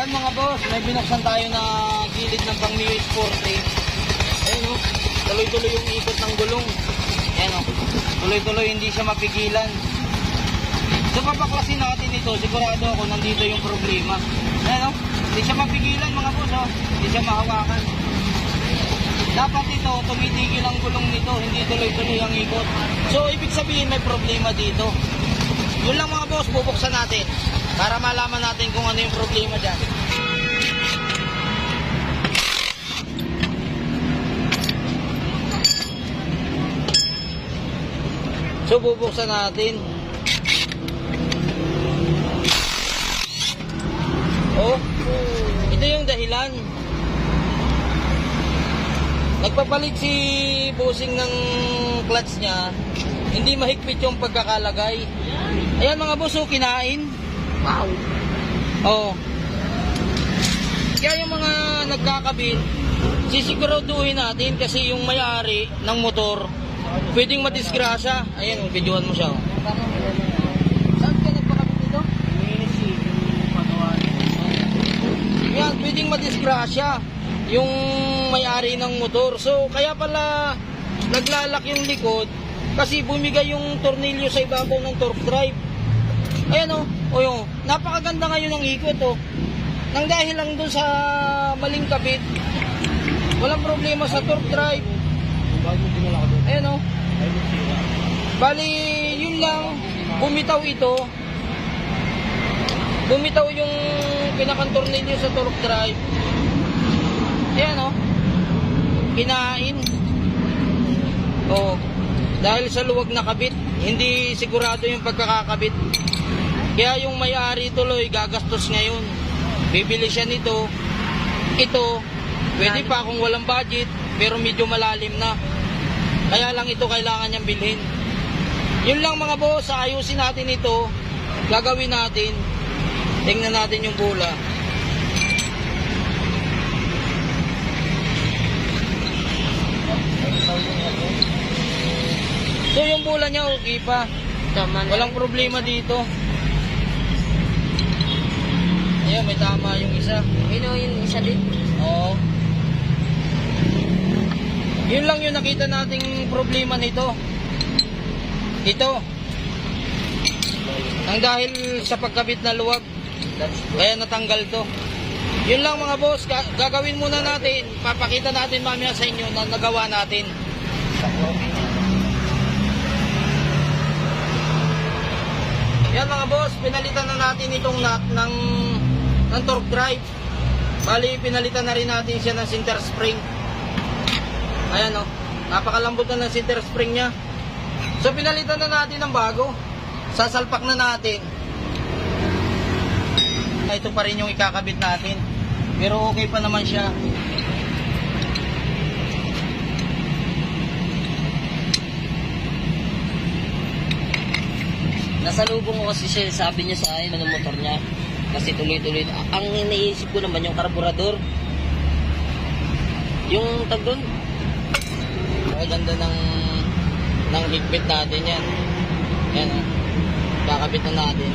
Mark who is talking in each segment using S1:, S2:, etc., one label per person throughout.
S1: Ayan mga boss, may binuksan tayo na gilid ng pang Mio Sporty. Ayan o, tuloy-tuloy yung ikot ng gulong. Ayan o, tuloy-tuloy, hindi siya mapigilan. So papaklasin natin ito, sigurado ako nandito yung problema. Ayan o, hindi siya mapigilan mga boss o, hindi siya mahawakan. Dapat ito, tumitigil ang gulong nito, hindi tuloy-tuloy ang ikot. So ibig sabihin may problema dito. Yun lang mga boss, bubuksan natin para malaman natin kung ano yung problema dyan. So bubuksan natin. Oh, ito yung dahilan. Nagpapalit si bossing ng clutch niya, hindi mahigpit yung pagkakalagay. Ayan mga boss, oh, kinain. Wow. Oh. Kaya yung mga nagkakabit, sisiguraduhin natin kasi yung may-ari ng motor, pwedeng madisgrasya. Ayan, videohan mo siya. Oh. Saan ka nagpakabit dito? Ayan, pwedeng madisgrasya yung may-ari ng motor. So, kaya pala naglalak yung likod kasi bumigay yung tornilyo sa ibabaw ng torque drive. Ayan o, yung napakaganda ngayon ng ikot o. Nang dahil lang dun sa maling kabit, walang problema sa torque drive. Ayan o. Bali, yun lang, bumitaw ito. Bumitaw yung pinakang tornilyo sa torque drive. Ayan o, kinain. O, dahil sa luwag na kabit, hindi sigurado yung pagkakakabit. Kaya yung may-ari tuloy gagastos ngayon. Bibili siya nito. Ito, pwede pa kung walang budget, pero medyo malalim na. Kaya lang ito kailangan niyang bilhin. Yun lang mga boss, ayusin natin ito. Gagawin natin. Tingnan natin yung bola. So yung bola niya okay pa. Walang problema dito. Ayan, may tama yung isa.
S2: Yung isa din.
S1: Oo. Yun lang yung nakita nating problema nito. Ito. Ang dahil sa pagkabit na luwag, kaya natanggal to. Yun lang mga boss, gagawin muna natin. Papakita natin mamaya sa inyo na nagawa natin. Yan mga boss, pinalitan na natin itong nut ng torque drive. Bali, pinalitan na rin natin siya ng center spring. Ayan o, napakalambot na ng center spring nya. So pinalitan na natin ng bago. Sasalpak na natin. Ito pa rin yung ikakabit natin, pero okay pa naman siya.
S2: Nasalubong ko kasi siya, sabi niya sa akin, ng motor niya. Kasi tuloy-tuloy. Ang iniisip ko naman yung karburador. Yung tag doon.
S1: Ang ganda ng higpit natin yan. Yan o. Kakabit na natin.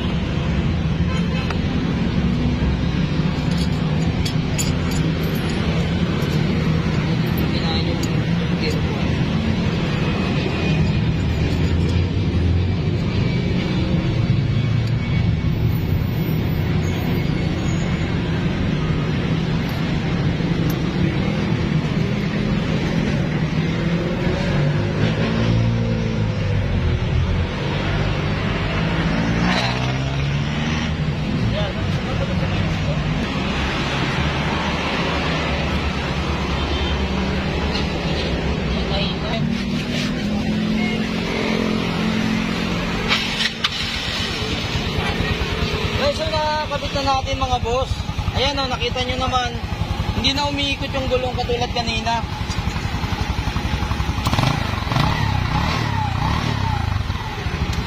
S1: Kinain yung gear ko. So nakakabit na natin mga boss. Ayan o, nakita nyo naman, hindi na umiikot yung gulong katulad kanina.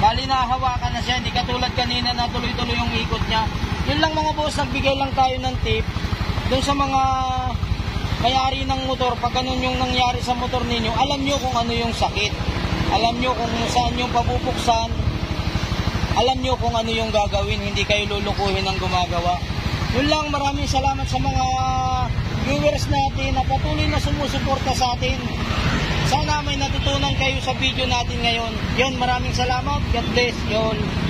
S1: Bali nahawakan na siya, hindi katulad kanina na tuloy-tuloy yung ikot niya. Yun lang mga boss, nagbigay lang tayo ng tip dun sa mga may-ari ng motor. Pag ganun yung nangyari sa motor ninyo, alam nyo kung ano yung sakit. Alam nyo kung saan yung pabubuksan. Alam nyo kung ano yung gagawin, hindi kayo lulukuhin ng gumagawa. Yun lang, maraming salamat sa mga viewers natin na patuloy na sumusuporta sa atin. Sana may natutunan kayo sa video natin ngayon. Yun, maraming salamat. God bless. Yun.